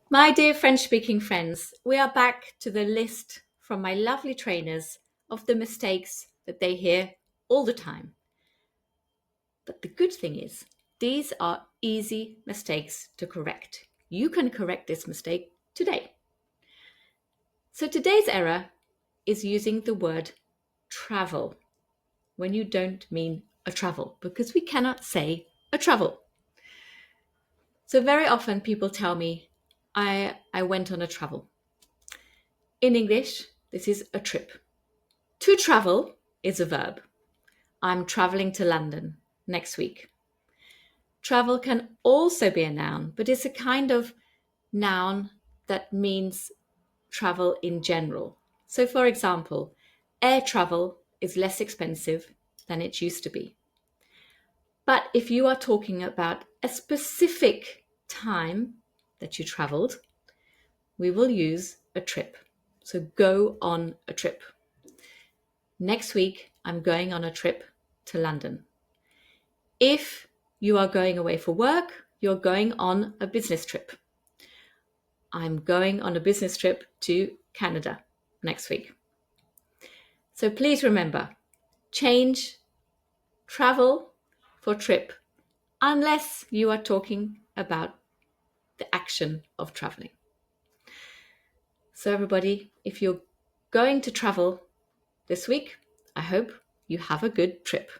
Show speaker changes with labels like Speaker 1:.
Speaker 1: My dear French-speaking friends, we are back to the list from my lovely trainers of the mistakes that they hear all the time. But the good thing is, these are easy mistakes to correct. You can correct this mistake today. So today's error is using the word travel when you don't mean a travel, because we cannot say a travel. So very often people tell me, I went on a travel. In English, this is a trip. To travel is a verb. I'm traveling to London next week. Travel can also be a noun, but it's a kind of noun that means travel in general. So, for example, air travel is less expensive than it used to be. But if you are talking about a specific time that you traveled, we will use a trip. So, go on a trip. Next week, I'm going on a trip to London. If you are going away for work, you're going on a business trip. I'm going on a business trip to Canada next week. So please remember, change travel for trip unless you are talking about the action of traveling. So everybody, if you're going to travel this week, I hope you have a good trip.